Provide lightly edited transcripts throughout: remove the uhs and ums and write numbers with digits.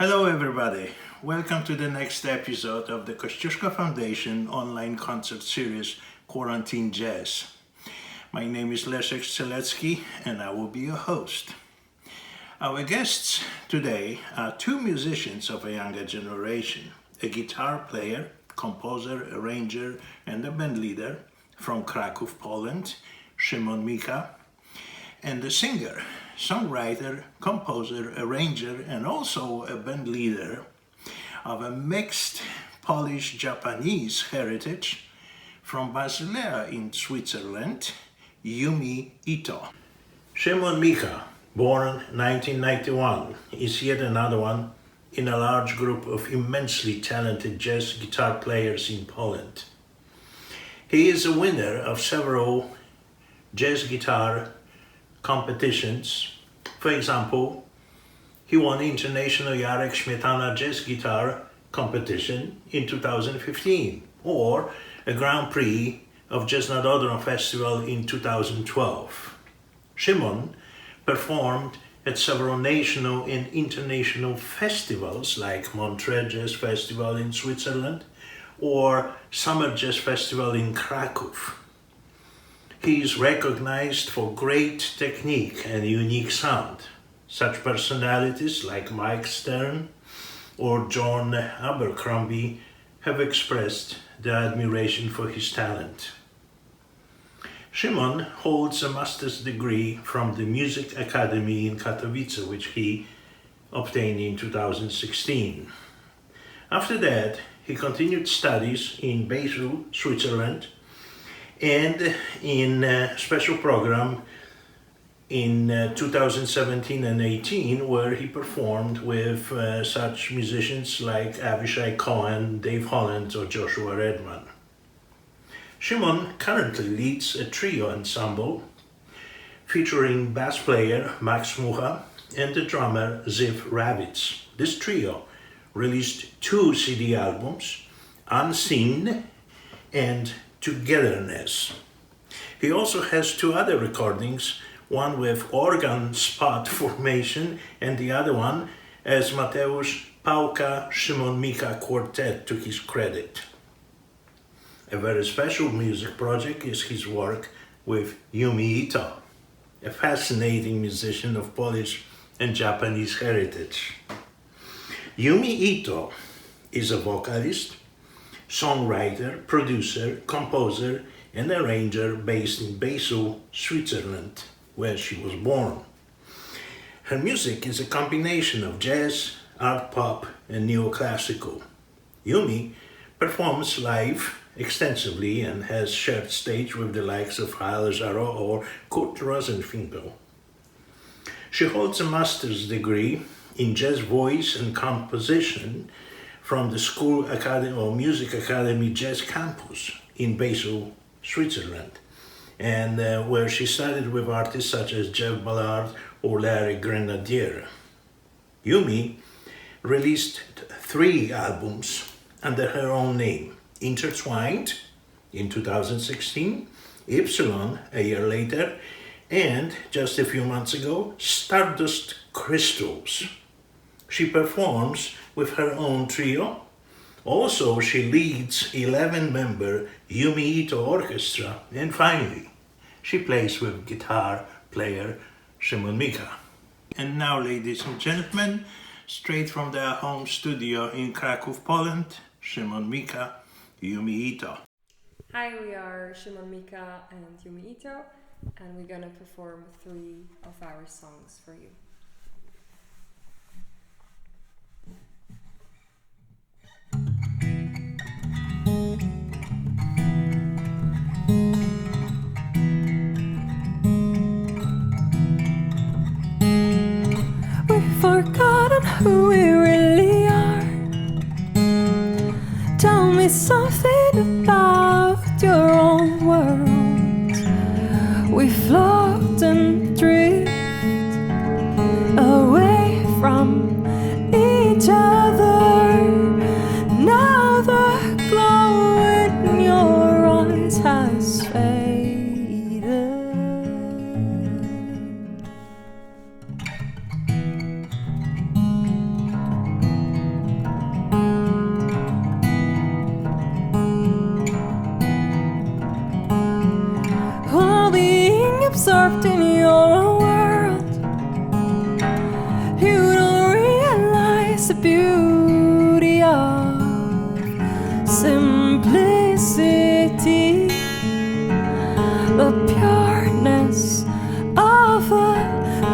Hello everybody, welcome to the next episode of the Kosciuszko Foundation online concert series Quarantine Jazz. My name is Leszek Strzelecki and I will be your host. Our guests today are two musicians of a younger generation, a guitar player, composer, arranger and a band leader from Kraków, Poland, Szymon Mika, and a singer, songwriter, composer, arranger, and also a band leader of a mixed Polish-Japanese heritage from Basilea in Switzerland, Yumi Ito. Szymon Mika, born 1991, is yet another one in a large group of immensely talented jazz guitar players in Poland. He is a winner of several jazz guitar competitions. For example, he won International Jarek Śmietana Jazz Guitar Competition in 2015, or a Grand Prix of Jazz nad Odrą Festival in 2012. Szymon performed at several national and international festivals like Montreux Jazz Festival in Switzerland or Summer Jazz Festival in Kraków. He is recognized for great technique and unique sound. Such personalities like Mike Stern or John Abercrombie have expressed their admiration for his talent. Szymon holds a master's degree from the Music Academy in Katowice, which he obtained in 2016. After that, he continued studies in Basel, Switzerland, and in a special program in 2017 and 18, where he performed with such musicians like Avishai Cohen, Dave Holland, or Joshua Redman. Szymon currently leads a trio ensemble featuring bass player Max Mucha and the drummer Ziv Ravitz. This trio released 2 CD albums, Unseen and Togetherness. He also has 2 other recordings, one with organ spot formation and the other one as Mateusz Pałka Szymon Mika Quartet to his credit. A very special music project is his work with Yumi Ito, a fascinating musician of Polish and Japanese heritage. Yumi Ito is a vocalist, songwriter, producer, composer, and arranger based in Basel, Switzerland, where she was born. Her music is a combination of jazz, art pop, and neoclassical. Yumi performs live extensively and has shared stage with the likes of Haile Jarreau or Kurt Rosenfinkel. She holds a master's degree in jazz voice and composition from the School Academy or Music Academy Jazz Campus in Basel, Switzerland, and where she studied with artists such as Jeff Ballard or Larry Grenadier. Yumi released 3 albums under her own name: Intertwined in 2016, Ypsilon a year later, and just a few months ago, Stardust Crystals. She performs with her own trio. Also, she leads 11-member Yumi Ito Orchestra. And finally, she plays with guitar player Szymon Mika. And now, ladies and gentlemen, straight from their home studio in Kraków, Poland, Szymon Mika, Yumi Ito. Hi, we are Szymon Mika and Yumi Ito, and we're gonna perform 3 of our songs for you. We've forgotten who we really are. Tell me something about your own world. We float and drift absorbed in your world. You don't realize the beauty of simplicity, the pureness of a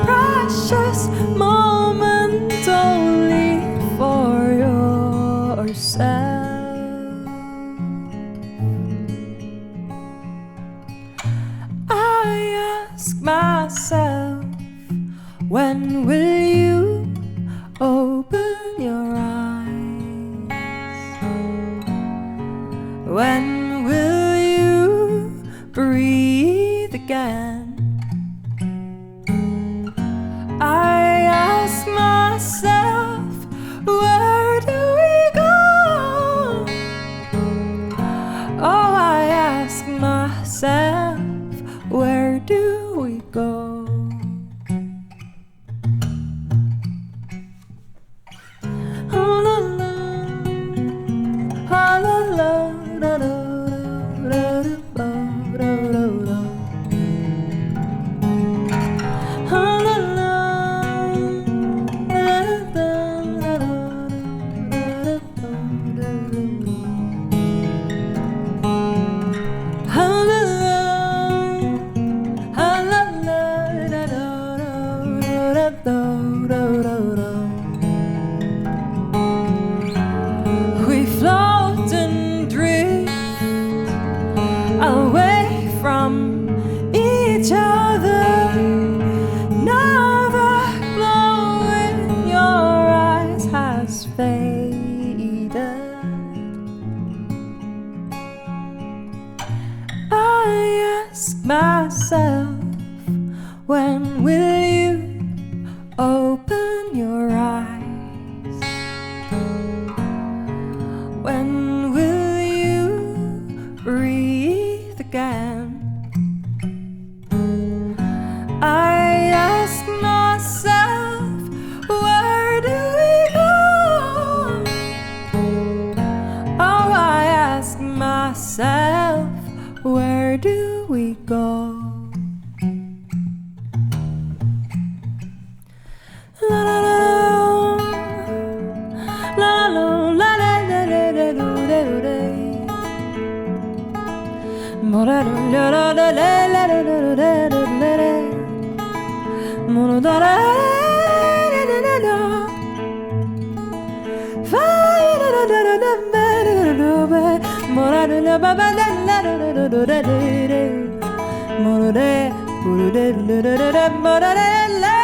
precious moment only for yourself. I ask myself, when will you open your eyes? When will you breathe again? I ask myself, where do we go? Oh, I ask myself, where do we go? Oh, la, la. Oh, la, la, da, da, da, da, da, da, da. Oh, la, la, da, da, da, da, da, da, da. Oh, la, la, oh, la, la, da, da, da, da, da, da, da. We float and drift away from each other. Now the glow in your eyes has faded. I ask myself, when will you open your eyes? When will you breathe again? I ask myself, where do we go? Oh, I ask myself, where do we go? La la la la la la la la la la la la. Mora la la la la la la la la la la. Mora la la la la la. Fa la la la la la la la la. Mora la la ba ba la la la la la la la. Mora la la la la la la. Mora la la.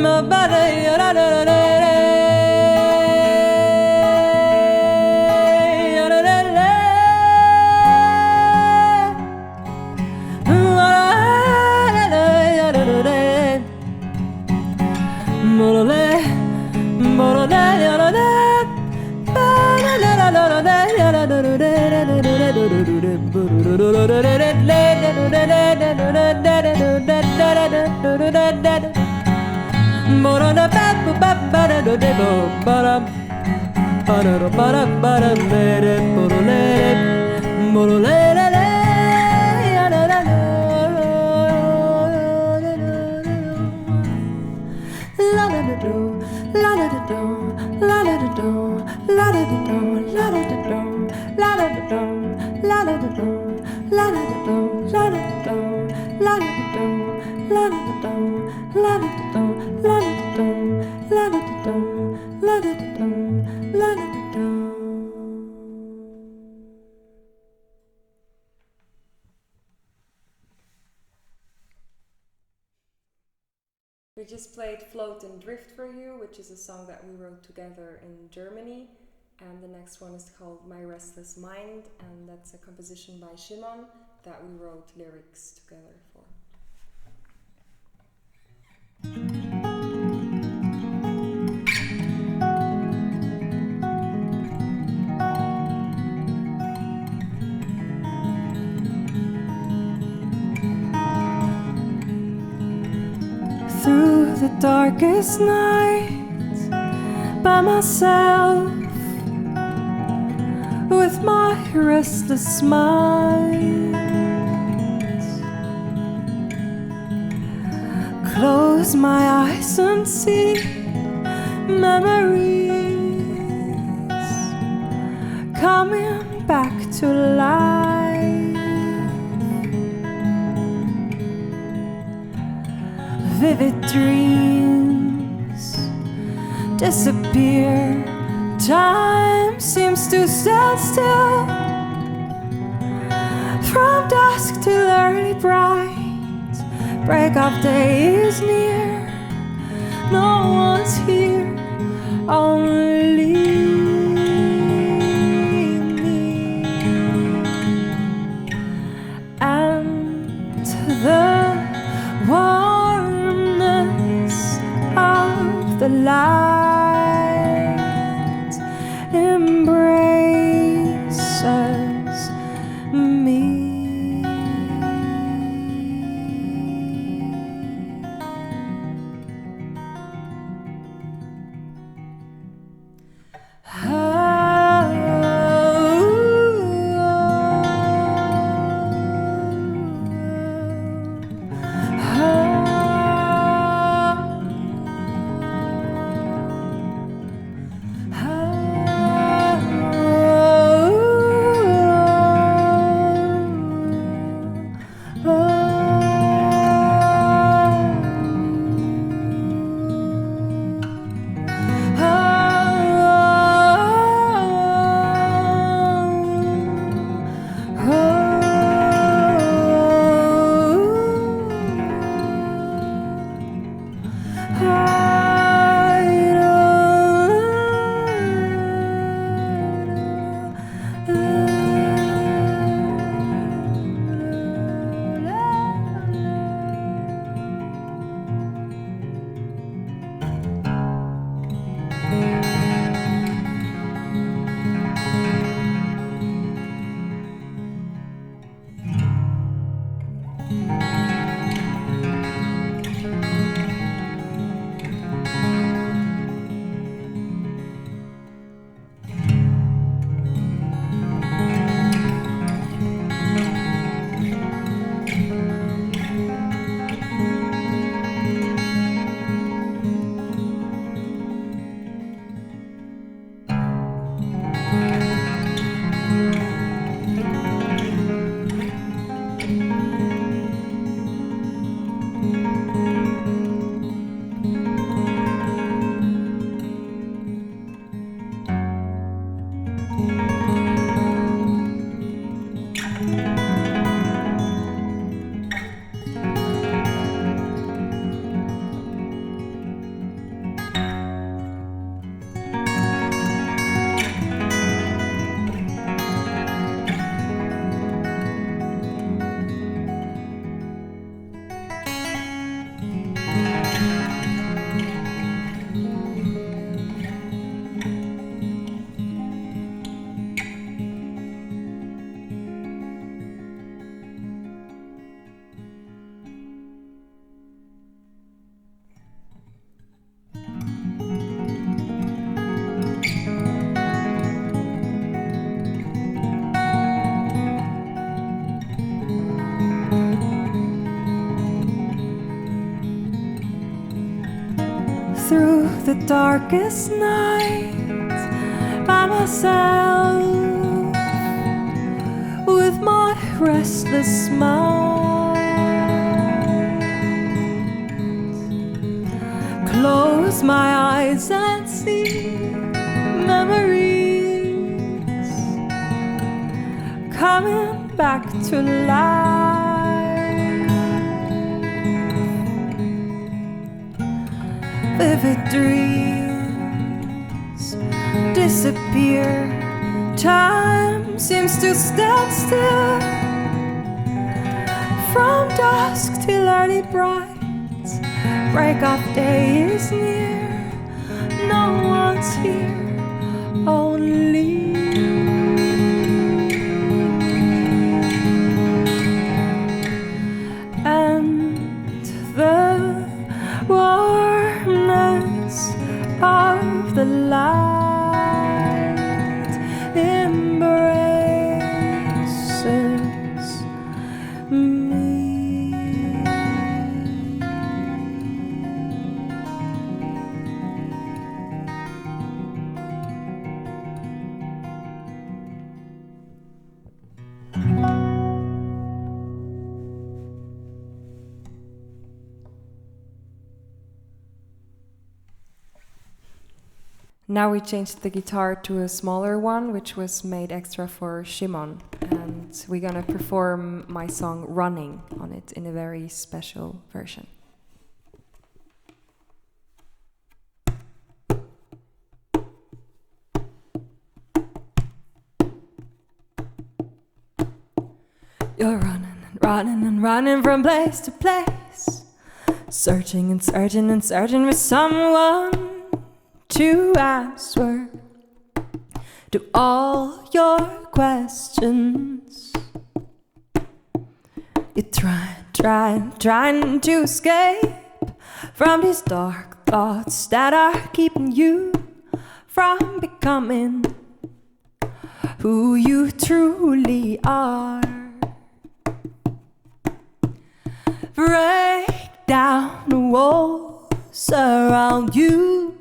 My body, la la la la We just played Float and Drift for you, which is a song that we wrote together in Germany. And the next one is called My Restless Mind, and that's a composition by Szymon that we wrote lyrics together for. Through the darkest night, by myself, with my restless mind. Close my eyes and see memories coming back to life. Vivid dreams disappear. Time seems to stand still. From dusk till early bright, break of day is near. No one's here, only me and the warmness of the light embraces me. Through the darkest night, by myself, with my restless mind. Close my eyes and see memories coming back to life. Vivid dreams disappear. Time seems to stand still. From dusk till early bright, break of day is near. No one's here, only and the warmness of the light embraces Now we changed the guitar to a smaller one, which was made extra for Szymon, and we're gonna perform my song Running on it in a very special version. You're running and running and running from place to place, searching and searching and searching for someone to answer to all your questions. You're trying to escape from these dark thoughts that are keeping you from becoming who you truly are. Break down the walls around you,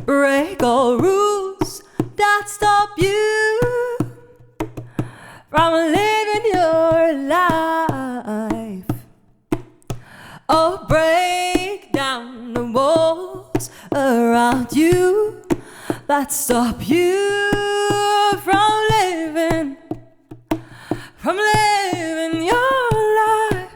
break all rules that stop you from living your life. Oh, break down the walls around you that stop you from living your life.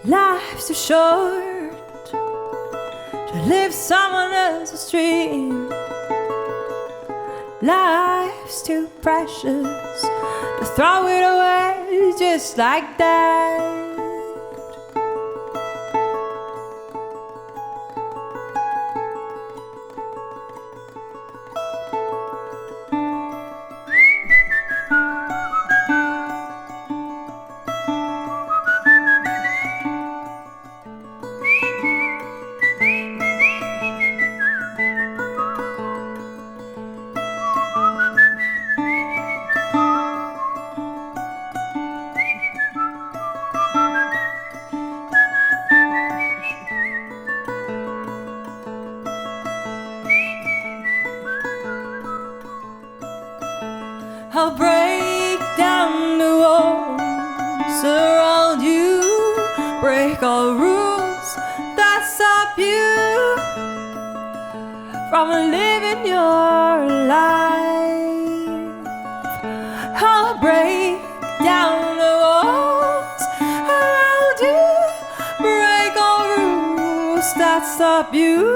Life's too short to live someone else's dream. Life's too precious to throw it away just like that. I'll break down the walls around you, break all rules that stop you from living your life. I'll break down the walls around you, break all rules that stop you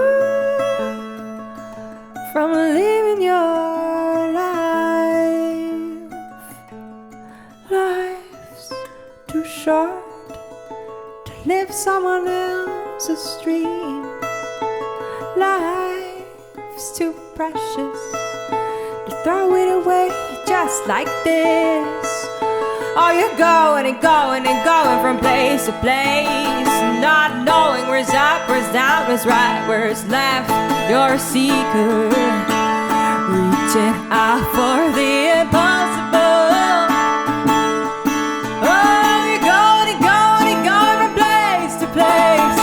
from living your life. Life's too short to live someone else's dream. Life's too precious to throw it away just like this. Oh, you're going and going and going from place to place, not knowing where's up, where's down, where's right, where's left. You're a seeker, reaching out for the impossible. Oh, you're going and going and going from place to place,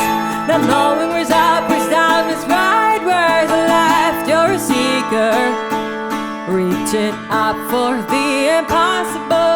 not knowing where's up, where's down, where's right, where's left. You're a seeker, reaching out for the impossible.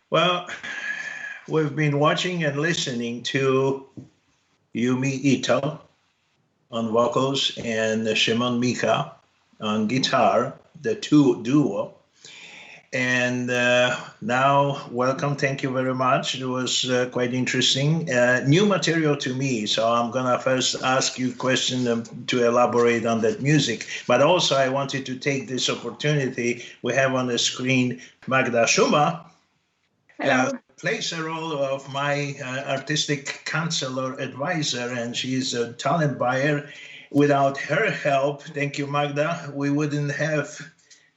Well, we've been watching and listening to Yumi Ito on vocals and Szymon Mika on guitar, the duo. And now, welcome. Thank you very much. It was quite interesting. New material to me, so I'm gonna first ask you a question to elaborate on that music. But also, I wanted to take this opportunity. We have on the screen Magda Schuma. Hello. Plays a role of my artistic counselor advisor, and she's a talent buyer. Without her help, thank you, Magda, we wouldn't have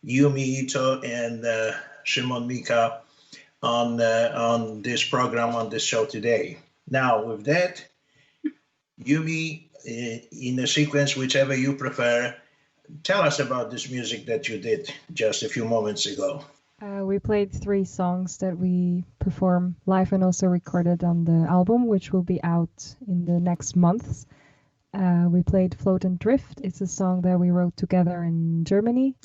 Yumi Ito and Szymon Mika on this program, on this show today. Now, with that, Yumi, in a sequence, whichever you prefer, tell us about this music that you did just a few moments ago. We played 3 songs that we perform live and also recorded on the album, which will be out in the next months. We played Float and Drift. It's a song that we wrote together in Germany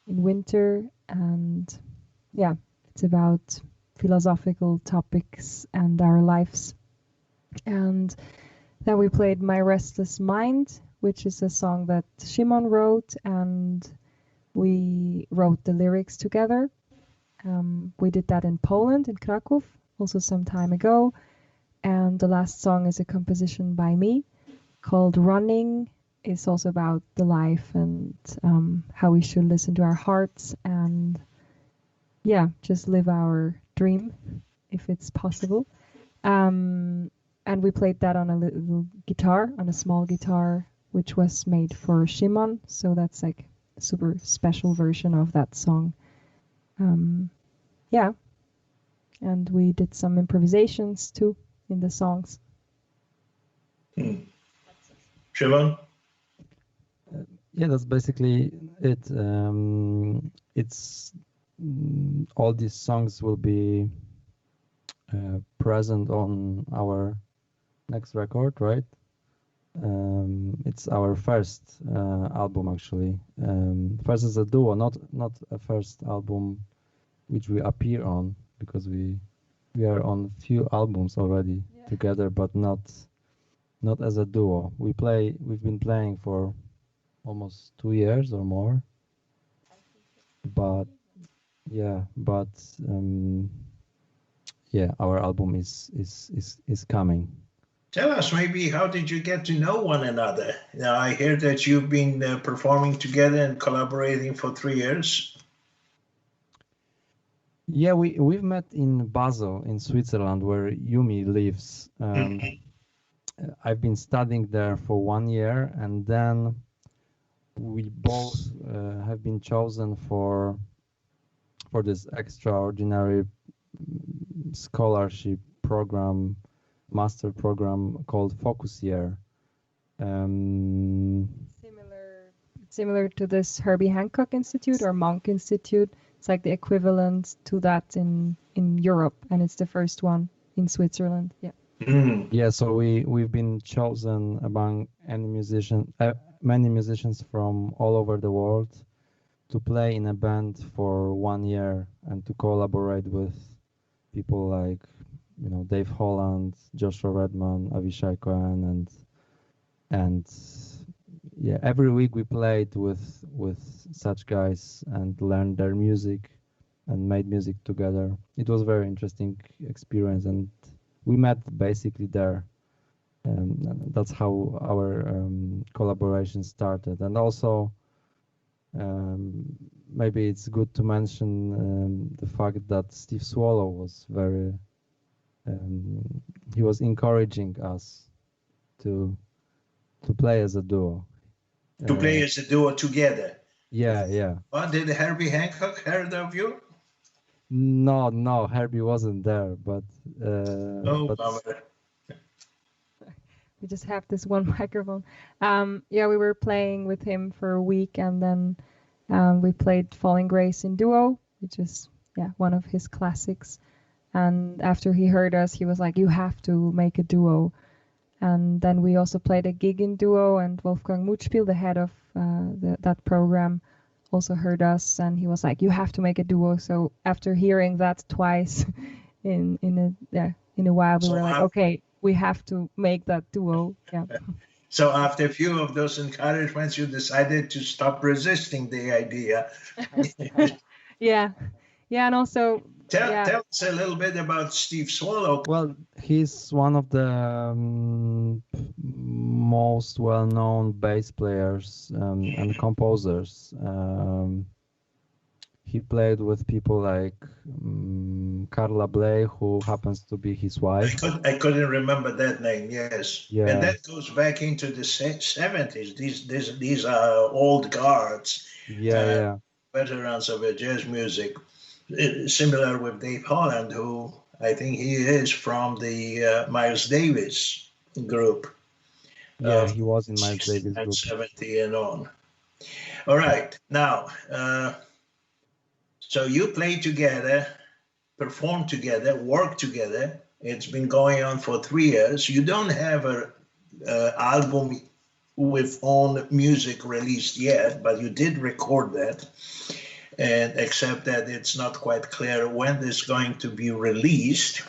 in winter, and yeah, it's about philosophical topics and our lives. And then we played My Restless Mind, which is a song that Szymon wrote, and we wrote the lyrics together. We did that in Poland, in Kraków, also some time ago. And the last song is a composition by me called Running. It's also about the life and how we should listen to our hearts and, yeah, just live our dream if it's possible. And we played that on a little guitar, on a small guitar, which was made for Szymon. So that's like a super special version of that song. Yeah, and we did some improvisations too in the songs. Szymon? Yeah, that's basically it. It's all these songs will be present on our next record, right? It's our first album actually. First as a duo, not a first album which we appear on, because we are on few albums already together, but not as a duo. We've been playing for almost 2 years or more. But our album is coming. Tell us maybe, how did you get to know one another? Now, I hear that you've been performing together and collaborating for 3 years. Yeah, we've met in Basel in Switzerland, where Yumi lives. I've been studying there for 1 year, and then we both have been chosen for this extraordinary scholarship program, master program called Focus Year. Similar to this Herbie Hancock Institute or Monk Institute. It's like the equivalent to that in Europe, and it's the first one in Switzerland. Yeah. Yeah, so we've been chosen among many musicians from all over the world to play in a band for 1 year and to collaborate with people like, Dave Holland, Joshua Redman, Avishai Cohen, and yeah, every week we played with such guys and learned their music and made music together. It was a very interesting experience, and we met basically there. That's how our collaboration started. And also, maybe it's good to mention the fact that Steve Swallow was he was encouraging us to play as a duo. To play as a duo together. Yeah. Well, did Herbie Hancock heard of you? No, Herbie wasn't there, but we just have this one microphone. Yeah, we were playing with him for a week, and then we played Falling Grace in duo, which is one of his classics. And after he heard us, he was like, "You have to make a duo." And then we also played a gig in duo, and Wolfgang Mutspiel, the head of that program, also heard us, and he was like, "You have to make a duo." So after hearing that twice, in a while we So were like, okay, we have to make that duo. Yeah. So after a few of those encouragements, you decided to stop resisting the idea. Yeah. Yeah, and also Tell us a little bit about Steve Swallow. Well, he's one of the most well-known bass players and composers. He played with people like Carla Bley, who happens to be his wife. I couldn't remember that name. Yes, Yeah. And that goes back into the 70s. These are old guards. Yeah. Veterans of jazz music. Similar with Dave Holland, who I think he is from the Miles Davis group. Yeah, he was in Miles Davis group. 70 and on. All right, now, so you play together, perform together, work together. It's been going on for 3 years. You don't have a album with own music released yet, but you did record that. And except that it's not quite clear when it's going to be released.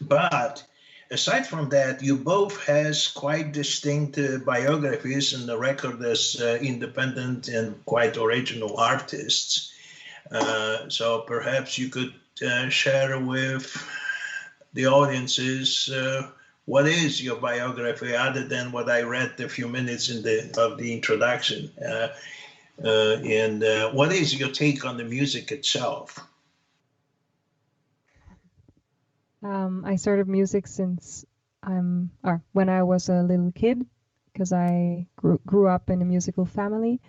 But aside from that, you both has quite distinct biographies in the record as independent and quite original artists. So perhaps you could share with the audiences what is your biography other than what I read a few minutes of the introduction. And what is your take on the music itself? I started music when I was a little kid, because I grew up in a musical family,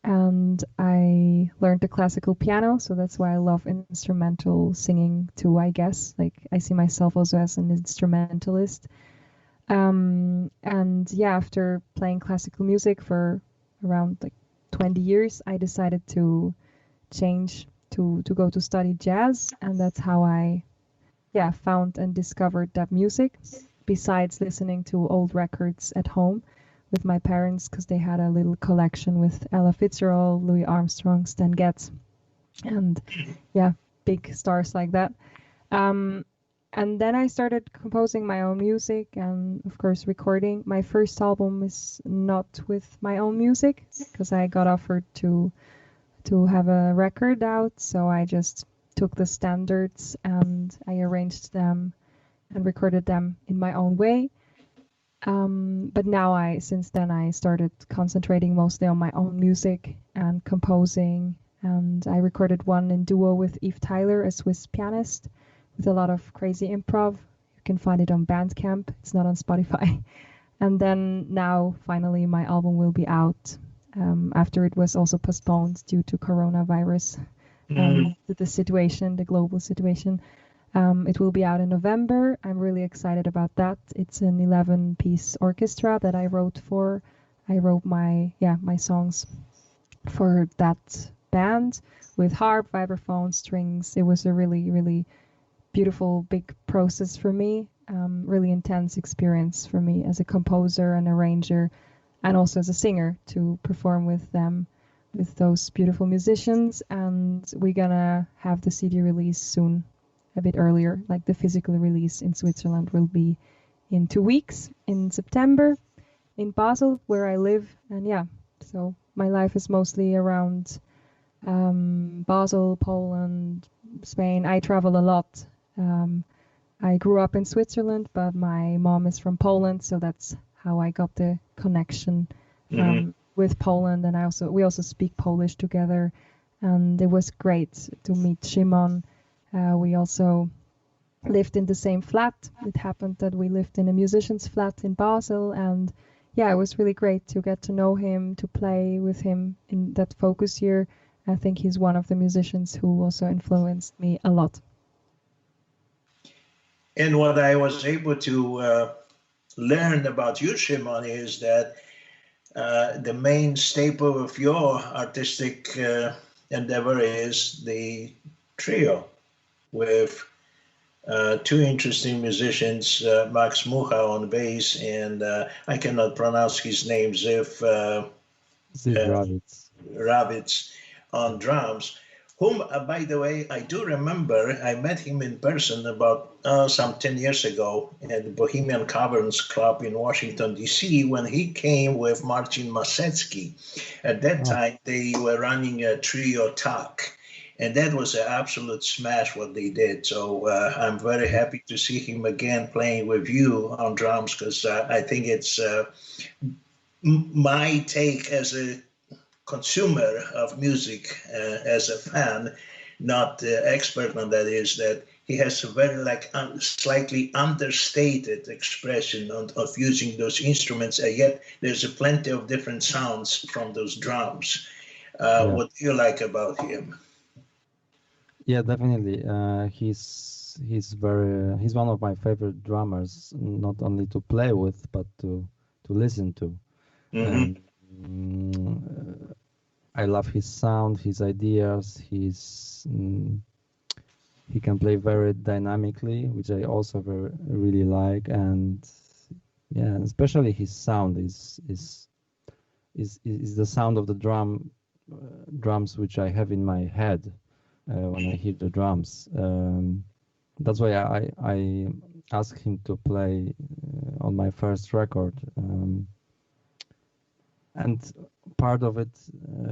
and I learned the classical piano, so that's why I love instrumental singing too, I guess. Like, I see myself also as an instrumentalist. And yeah, after playing classical music for around like 20 years, I decided to change to go to study jazz, and that's how I found and discovered that music, besides listening to old records at home with my parents, because they had a little collection with Ella Fitzgerald, Louis Armstrong, Stan Getz, and big stars like that. And then I started composing my own music and, of course, recording. My first album is not with my own music, because I got offered to have a record out, so I just took the standards and I arranged them and recorded them in my own way. But now since then I started concentrating mostly on my own music and composing, and I recorded one in duo with Eve Tyler, a Swiss pianist, with a lot of crazy improv. You can find it on Bandcamp. It's not on Spotify. And then now finally my album will be out, after it was also postponed due to coronavirus. The global situation. It will be out in November. I'm really excited about that. It's an 11-piece orchestra that I wrote for. I wrote my songs for that band with harp, vibraphone, strings. It was a really, really beautiful, big process for me. Really intense experience for me as a composer and arranger, and also as a singer, to perform with them, with those beautiful musicians. And we're gonna have the CD release soon, a bit earlier. Like, the physical release in Switzerland will be in 2 weeks, in September, in Basel, where I live. And so my life is mostly around Basel, Poland, Spain. I travel a lot. I grew up in Switzerland, but my mom is from Poland, so that's how I got the connection with Poland. And we also speak Polish together, and it was great to meet Szymon. We also lived in the same flat. It happened that we lived in a musician's flat in Basel, and it was really great to get to know him, to play with him in that focus year. I think he's one of the musicians who also influenced me a lot. And what I was able to learn about you, Szymon, is that the main staple of your artistic endeavor is the trio with two interesting musicians, Max Mucha on bass, and I cannot pronounce his name, Ziv Ravitz on drums, whom, by the way, I do remember. I met him in person about some 10 years ago at the Bohemian Caverns Club in Washington, D.C., when he came with Marcin Masecki. At that time, they were running a trio talk, and that was an absolute smash what they did. So I'm very happy to see him again playing with you on drums, because I think it's my take as a consumer of music, as a fan, not expert on that, is that he has a very slightly understated expression of using those instruments, and yet there's plenty of different sounds from those drums. What do you like about him? Yeah, definitely. He's one of my favorite drummers, not only to play with, but to listen to. Mm-hmm. And, I love his sound, his ideas. He can play very dynamically, which I also really like. And yeah, especially his sound is the sound of the drums which I have in my head when I hear the drums. That's why I asked him to play on my first record. And part of it,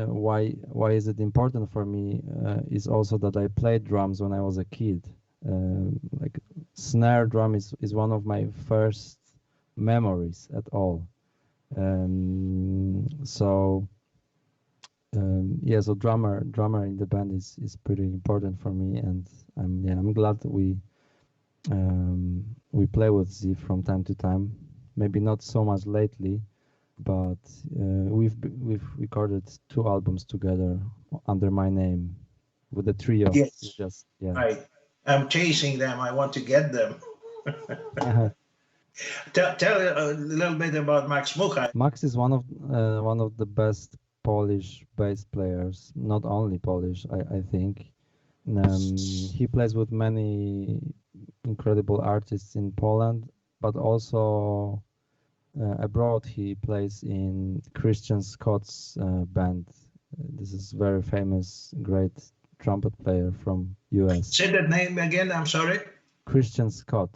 why is it important for me, is also that I played drums when I was a kid. Like snare drum is one of my first memories at all. So drummer in the band is pretty important for me, and I'm glad that we play with Z from time to time. Maybe not so much lately, but we've recorded 2 albums together under my name with the trio. Yes, right. I'm chasing them. I want to get them. Tell a little bit about Max Mucha. Max is one of the best Polish bass players. Not only Polish, I think. He plays with many incredible artists in Poland, but also abroad. He plays in Christian Scott's band. This is very famous, great trumpet player from US. Say that name again, I'm sorry. Christian Scott.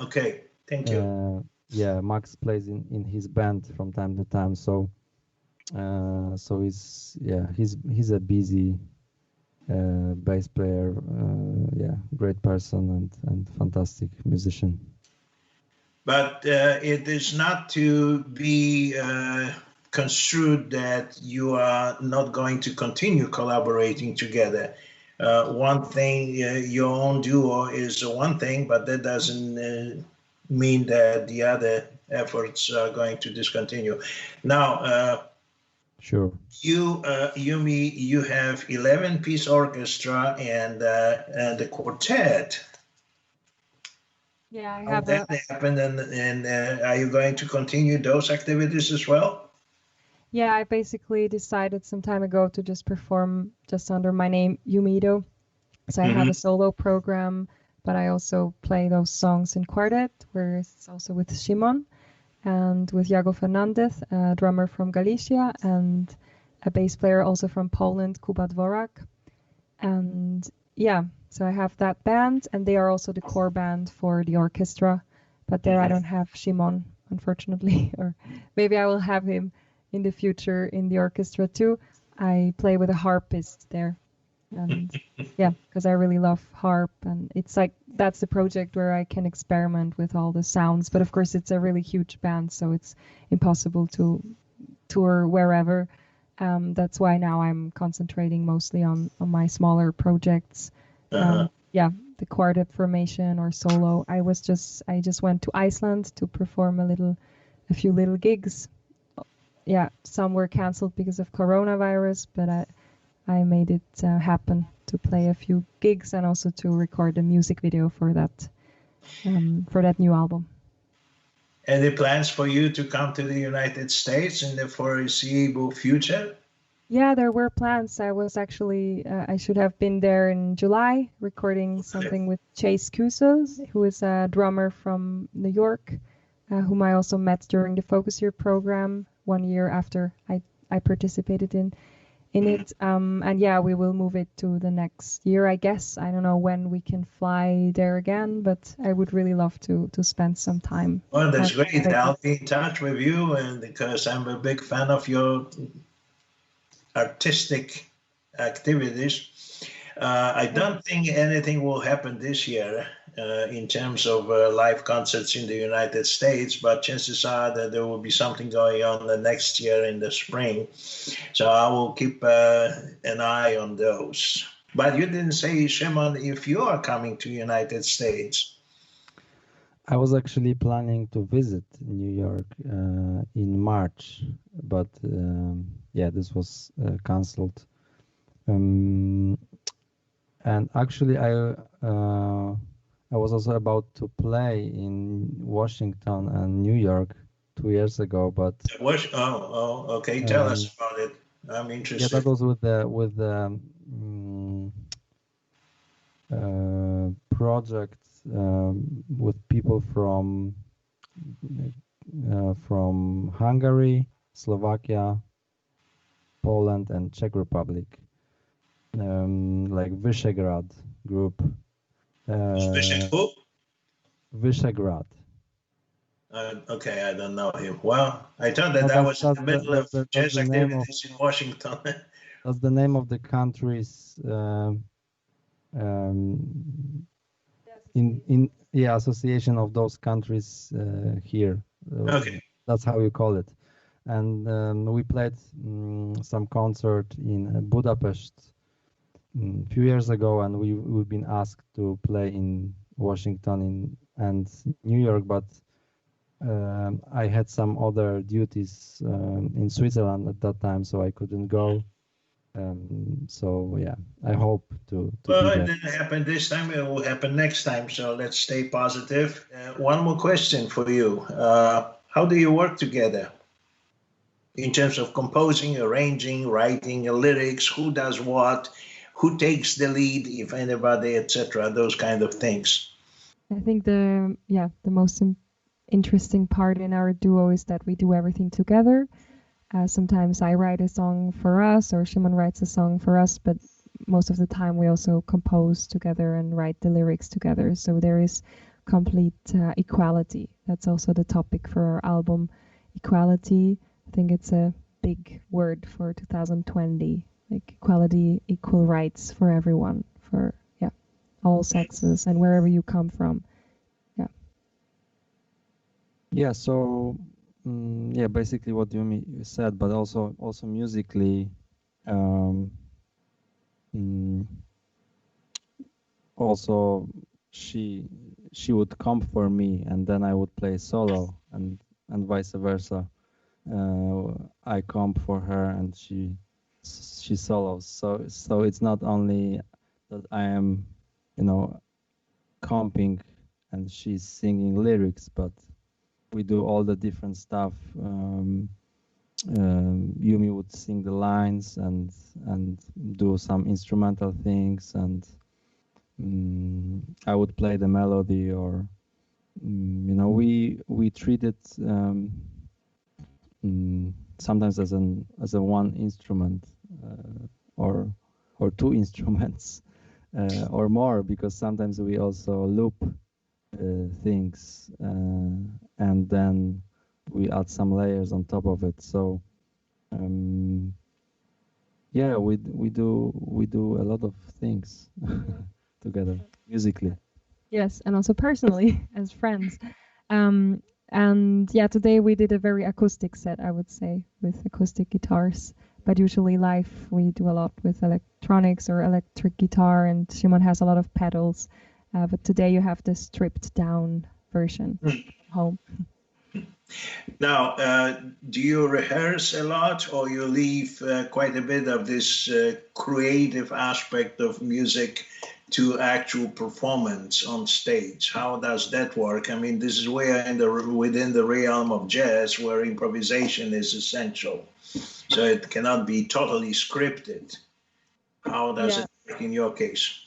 Okay, thank you. Yeah, Max plays in his band from time to time. So he's a busy bass player. Great person and fantastic musician. But it is not to be construed that you are not going to continue collaborating together. One thing, your own duo is one thing, but that doesn't mean that the other efforts are going to discontinue. Now, sure. You, Yumi, you have 11-piece orchestra and a quartet. Yeah, I How have that happened, and are you going to continue those activities as well? Yeah, I basically decided some time ago to just perform just under my name, Yumi Ito. So I have a solo program, but I also play those songs in quartet, where it's also with Szymon and with Iago Fernandez, a drummer from Galicia, and a bass player also from Poland, Kuba Dvorak. And yeah, so I have that band, and they are also the core band for the orchestra. But there I don't have Szymon, unfortunately, or maybe I will have him in the future in the orchestra too. I play with a harpist there, and yeah, because I really love harp, and it's like that's the project where I can experiment with all the sounds. But of course, it's a really huge band, so it's impossible to tour wherever. That's why now I'm concentrating mostly on my smaller projects. Yeah, the quartet formation or solo. I just went to Iceland to perform a few little gigs. Yeah, some were canceled because of coronavirus, but I made it happen to play a few gigs and also to record a music video for that new album. Any plans for you to come to the United States in the foreseeable future? Yeah, there were plans. I was actually, I should have been there in July recording something with Chase Kusos, who is a drummer from New York, whom I also met during the Focus Year program 1 year after I participated in in it. And yeah, we will move it to the next year, I guess. I don't know when we can fly there again, but I would really love to spend some time. Well, that's great. I'll be in touch with you, and because I'm a big fan of your artistic activities. I don't think anything will happen this year in terms of live concerts in the United States, but chances are that there will be something going on the next year in the spring. So I will keep an eye on those. But you didn't say, Szymon, if you are coming to United States. I was actually planning to visit New York in March, but yeah, this was cancelled. And actually, I was also about to play in Washington and New York 2 years ago, but okay. Tell us about it. I'm interested. Yeah, that was with the project with people from Hungary, Slovakia, Poland, and Czech Republic. Like Visegrad group. Visegrad. Okay, I don't know him. Well, I thought that I was in the middle of jazz activities in Washington. That's the name of the country's association of those countries here. Okay. That's how you call it. And we played some concert in Budapest a few years ago, and we've been asked to play in Washington and New York, but I had some other duties in Switzerland at that time, so I couldn't go. So yeah, I hope to well, it didn't happen this time. It will happen next time. So let's stay positive. One more question for you. How do you work together in terms of composing, arranging, writing lyrics? Who does what? Who takes the lead, if anybody, etc.? Those kind of things. I think the most interesting part in our duo is that we do everything together. Sometimes I write a song for us, or Szymon writes a song for us, but most of the time we also compose together and write the lyrics together. So there is complete equality. That's also the topic for our album, equality. I think it's a big word for 2020, like equality, equal rights for everyone, for all sexes and wherever you come from. Yeah, so basically what you said, but also musically, also she would come for me, and then I would play solo, and vice versa. I come for her, and she solos. So it's not only that I am, comping and she's singing lyrics, but we do all the different stuff. Yumi would sing the lines and do some instrumental things, and I would play the melody, or we treat it sometimes as a one instrument or two instruments or more, because sometimes we also loop things and then we add some layers on top of it. So we do a lot of things together musically. Yes, and also personally as friends. And yeah, today we did a very acoustic set, I would say, with acoustic guitars. But usually live we do a lot with electronics or electric guitar, and Szymon has a lot of pedals. But today you have the stripped down version home. Now, do you rehearse a lot, or you leave quite a bit of this creative aspect of music to actual performance on stage? How does that work? I mean, this is where within the realm of jazz, where improvisation is essential. So it cannot be totally scripted. How does it work in your case?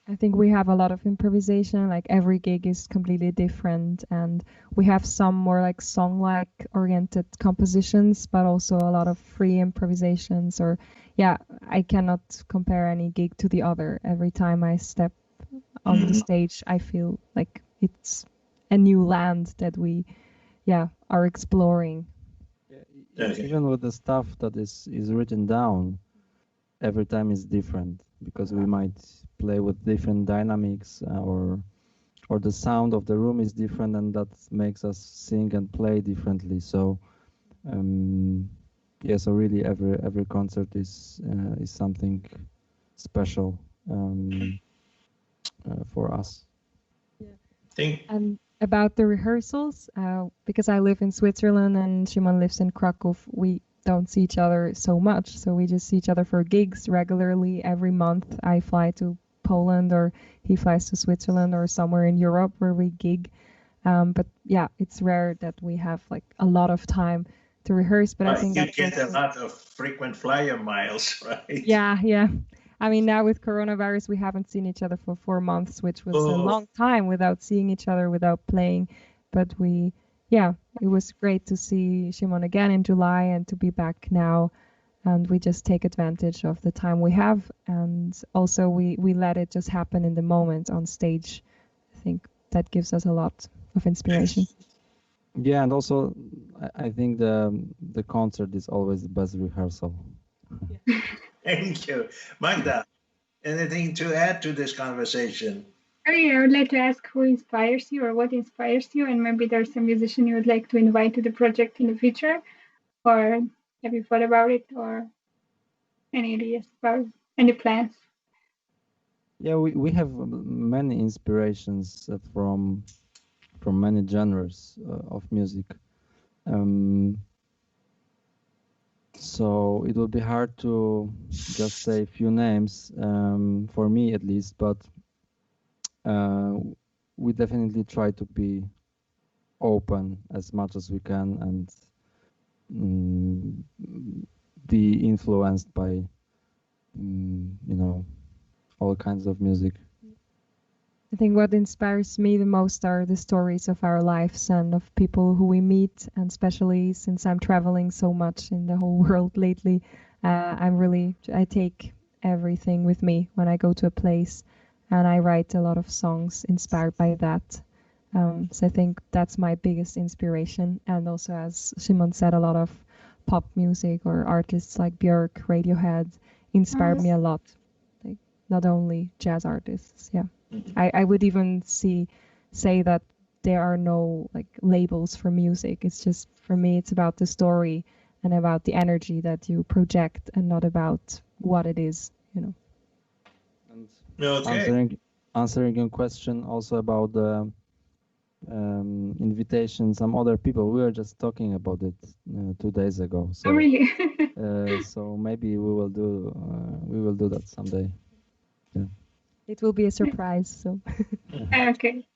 I think we have a lot of improvisation, like every gig is completely different, and we have some more like song-like oriented compositions, but also a lot of free improvisations or yeah, I cannot compare any gig to the other. Every time I step on the stage, I feel like it's a new land that we, are exploring. Okay. Even with the stuff that is written down, every time is different because we might play with different dynamics, or the sound of the room is different, and that makes us sing and play differently. So so really every concert is something special for us. And about the rehearsals, because I live in Switzerland and Szymon lives in Krakow, we don't see each other so much. So we just see each other for gigs regularly every month. I fly to Poland, or he flies to Switzerland, or somewhere in Europe where we gig. But yeah, it's rare that we have like a lot of time to rehearse. But I think you that's get a also, lot of frequent flyer miles, right? yeah. I mean, now with coronavirus, we haven't seen each other for 4 months, which was a long time without seeing each other, without playing. But it was great to see Szymon again in July and to be back now. And we just take advantage of the time we have. And also we let it just happen in the moment on stage. I think that gives us a lot of inspiration. Yeah, and also I think the concert is always the best rehearsal. Thank you. Magda, anything to add to this conversation? I would like to ask who inspires you or what inspires you, and maybe there's a musician you would like to invite to the project in the future, or have you thought about it, or any ideas about any plans? Yeah, we have many inspirations from many genres of music. So it will be hard to just say a few names, for me at least, but we definitely try to be open as much as we can and be influenced by all kinds of music. I think what inspires me the most are the stories of our lives and of people who we meet, and especially since I'm traveling so much in the whole world lately, I take everything with me when I go to a place, and I write a lot of songs inspired by that. So I think that's my biggest inspiration. And also, as Szymon said, a lot of pop music or artists like Björk, Radiohead inspired me a lot. Like, not only jazz artists, yeah. I would even say that there are no like labels for music. It's just, for me, it's about the story and about the energy that you project, and not about what it is, And Okay. answering your question also about the invitation some other people. We were just talking about it 2 days ago. So, Oh, really? so maybe we will do that someday. Yeah. It will be a surprise. So. Okay.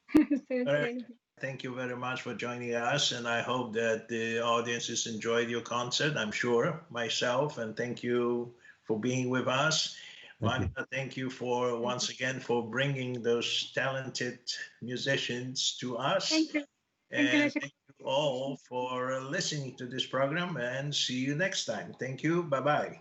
All right. Thank you very much for joining us, and I hope that the audiences enjoyed your concert. I'm sure myself, and thank you for being with us. Magda, thank you for once again for bringing those talented musicians to us. Thank you. And thank you all for listening to this program, and see you next time. Thank you. Bye-bye.